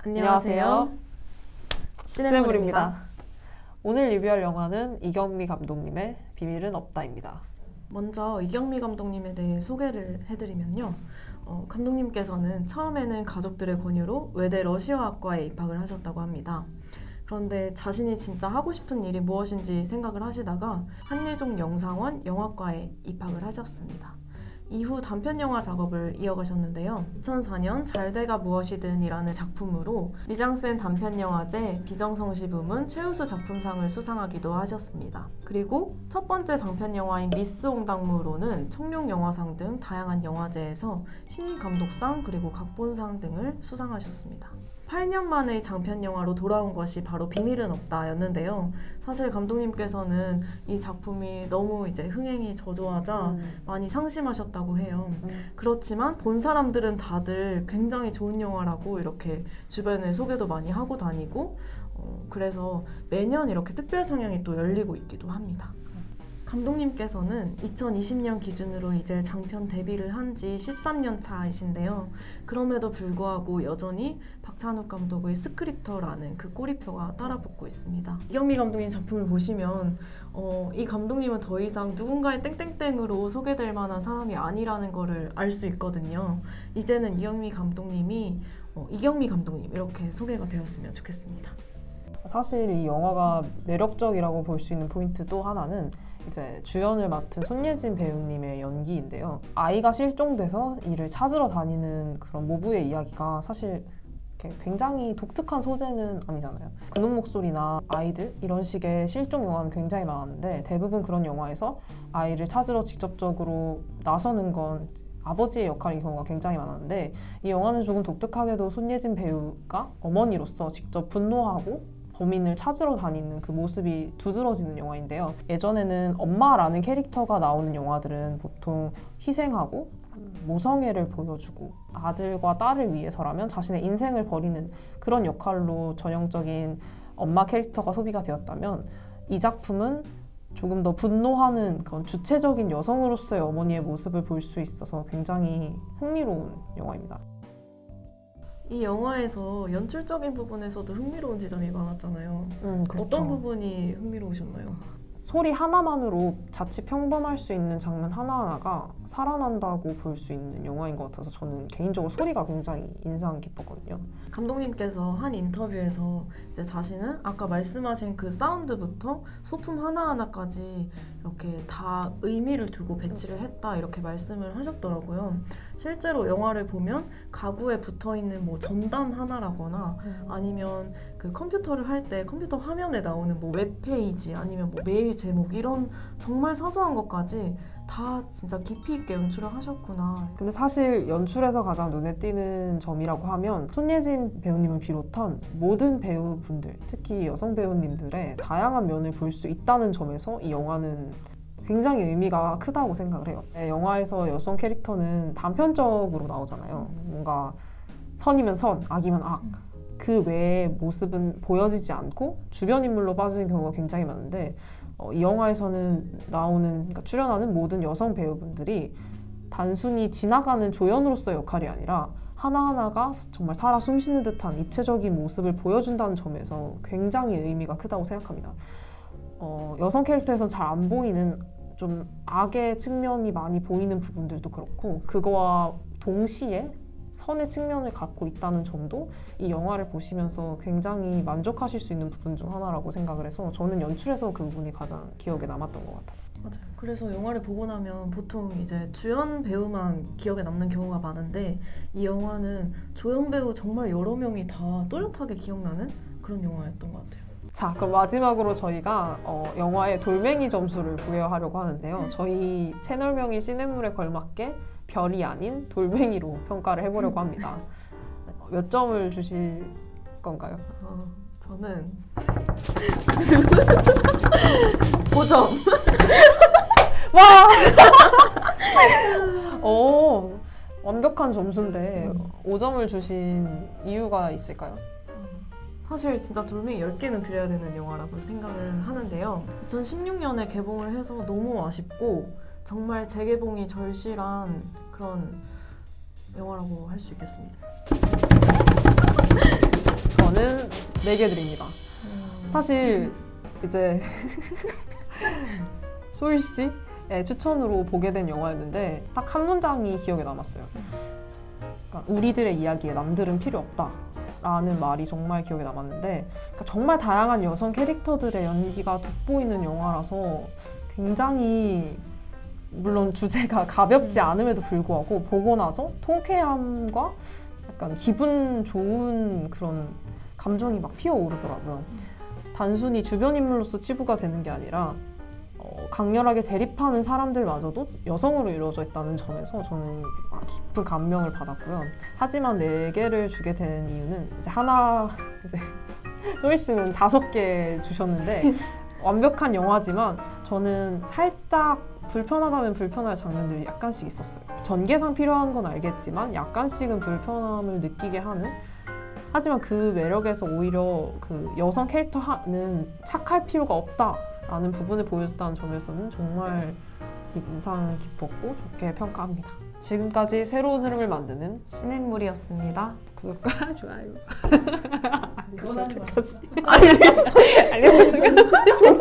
안녕하세요. 시네물입니다. 오늘 리뷰할 영화는 이경미 감독님의 비밀은 없다입니다. 먼저 이경미 감독님에 대해 소개를 해드리면요. 감독님께서는 처음에는 가족들의 권유로 외대 러시아학과에 입학을 하셨다고 합니다. 그런데 자신이 진짜 하고 싶은 일이 무엇인지 생각을 하시다가 한예종 영상원 영화과에 입학을 하셨습니다. 이후 단편영화 작업을 이어가셨는데요. 2004년 잘돼가 무엇이든 이라는 작품으로 미장센 단편영화제 비정성시 부문 최우수 작품상을 수상하기도 하셨습니다. 그리고 첫 번째 장편영화인 미스 옹당무로는 청룡영화상 등 다양한 영화제에서 신인감독상 그리고 각본상 등을 수상하셨습니다. 8년 만의 장편영화로 돌아온 것이 바로 비밀은 없다였는데요. 사실 감독님께서는 이 작품이 너무 이제 흥행이 저조하자 많이 상심하셨다고 해요. 그렇지만 본 사람들은 다들 굉장히 좋은 영화라고 이렇게 주변에 소개도 많이 하고 다니고 그래서 매년 이렇게 특별 상영이 또 열리고 있기도 합니다. 감독님께서는 2020년 기준으로 이제 장편 데뷔를 한 지 13년 차이신데요. 그럼에도 불구하고 여전히 박찬욱 감독의 스크립터라는 그 꼬리표가 따라붙고 있습니다. 이경미 감독님 작품을 보시면 이 감독님은 더 이상 누군가의 땡땡땡으로 소개될 만한 사람이 아니라는 거를 알 수 있거든요. 이제는 이경미 감독님이 이경미 감독님 이렇게 소개가 되었으면 좋겠습니다. 사실 이 영화가 매력적이라고 볼 수 있는 포인트 또 하나는 이제 주연을 맡은 손예진 배우님의 연기인데요. 아이가 실종돼서 이를 찾으러 다니는 그런 모부의 이야기가 사실 굉장히 독특한 소재는 아니잖아요. 그놈 목소리나 아이들 이런 식의 실종 영화는 굉장히 많은데 대부분 그런 영화에서 아이를 찾으러 직접적으로 나서는 건 아버지의 역할인 경우가 굉장히 많았는데 이 영화는 조금 독특하게도 손예진 배우가 어머니로서 직접 분노하고 범인을 찾으러 다니는 그 모습이 두드러지는 영화인데요. 예전에는 엄마라는 캐릭터가 나오는 영화들은 보통 희생하고 모성애를 보여주고 아들과 딸을 위해서라면 자신의 인생을 버리는 그런 역할로 전형적인 엄마 캐릭터가 소비가 되었다면 이 작품은 조금 더 분노하는 그런 주체적인 여성으로서의 어머니의 모습을 볼 수 있어서 굉장히 흥미로운 영화입니다. 이 영화에서 연출적인 부분에서도 흥미로운 지점이 많았잖아요. 그렇죠. 어떤 부분이 흥미로우셨나요? 소리 하나만으로 자칫 평범할 수 있는 장면 하나하나가 살아난다고 볼 수 있는 영화인 것 같아서 저는 개인적으로 소리가 굉장히 인상 깊었거든요. 감독님께서 한 인터뷰에서 이제 자신은 아까 말씀하신 그 사운드부터 소품 하나하나까지 이렇게 다 의미를 두고 배치를 했다 이렇게 말씀을 하셨더라고요. 실제로 영화를 보면 가구에 붙어있는 뭐 전단 하나라거나 아니면 그 컴퓨터를 할 때 컴퓨터 화면에 나오는 뭐 웹페이지 아니면 뭐 메일 제목 이런 정말 사소한 것까지 다 진짜 깊이 있게 연출을 하셨구나. 근데 사실 연출에서 가장 눈에 띄는 점이라고 하면 손예진 배우님을 비롯한 모든 배우분들, 특히 여성 배우님들의 다양한 면을 볼 수 있다는 점에서 이 영화는 굉장히 의미가 크다고 생각을 해요. 영화에서 여성 캐릭터는 단편적으로 나오잖아요. 뭔가 선이면 선, 악이면 악. 그 외의 모습은 보여지지 않고 주변 인물로 빠지는 경우가 굉장히 많은데 이 영화에서는 그러니까 출연하는 모든 여성 배우분들이 단순히 지나가는 조연으로서의 역할이 아니라 하나하나가 정말 살아 숨쉬는 듯한 입체적인 모습을 보여준다는 점에서 굉장히 의미가 크다고 생각합니다. 여성 캐릭터에서는 잘 안 보이는 좀 악의 측면이 많이 보이는 부분들도 그렇고 그거와 동시에 선의 측면을 갖고 있다는 점도 이 영화를 보시면서 굉장히 만족하실 수 있는 부분 중 하나라고 생각을 해서 저는 연출에서 그 부분이 가장 기억에 남았던 것 같아요. 맞아요. 그래서 영화를 보고 나면 보통 이제 주연 배우만 기억에 남는 경우가 많은데 이 영화는 조연 배우 정말 여러 명이 다 또렷하게 기억나는 그런 영화였던 것 같아요. 자, 그럼 마지막으로 저희가 영화의 돌멩이 점수를 부여하려고 하는데요. 저희 채널명이 시네물에 걸맞게 별이 아닌 돌멩이로 평가를 해보려고 합니다. 몇 점을 주실 건가요? 저는 5점. 와! 완벽한 점수인데 5점을 주신 이유가 있을까요? 사실 진짜 돌멩이 10개는 드려야 되는 영화라고 생각을 하는데요. 2016년에 개봉을 해서 너무 아쉽고 정말 재개봉이 절실한 그런 영화라고 할 수 있겠습니다. 4개 드립니다. 사실 이제 소율 씨의 추천으로 보게 된 영화였는데 딱 한 문장이 기억에 남았어요. 그러니까 우리들의 이야기에 남들은 필요 없다. 라는 말이 정말 기억에 남았는데 그러니까 정말 다양한 여성 캐릭터들의 연기가 돋보이는 영화라서 굉장히 물론 주제가 가볍지 않음에도 불구하고 보고 나서 통쾌함과 약간 기분 좋은 그런 감정이 막 피어오르더라고요. 단순히 주변 인물로서 치부가 되는 게 아니라 강렬하게 대립하는 사람들마저도 여성으로 이루어져 있다는 점에서 저는 깊은 감명을 받았고요. 하지만 4개를 주게 된 이유는 이제 하나 이제 소희 씨는 5개 주셨는데 완벽한 영화지만 저는 살짝 불편하다면 불편할 장면들이 약간씩 있었어요. 전개상 필요한 건 알겠지만 약간씩은 불편함을 느끼게 하는 하지만 그 매력에서 오히려 그 여성 캐릭터는 착할 필요가 없다라는 부분을 보여줬다는 점에서는 정말 인상 깊었고 좋게 평가합니다. 지금까지 새로운 흐름을 만드는 시냇물이었습니다. 구독과 좋아요 그건 하지 마. 알림 설정 알림 설정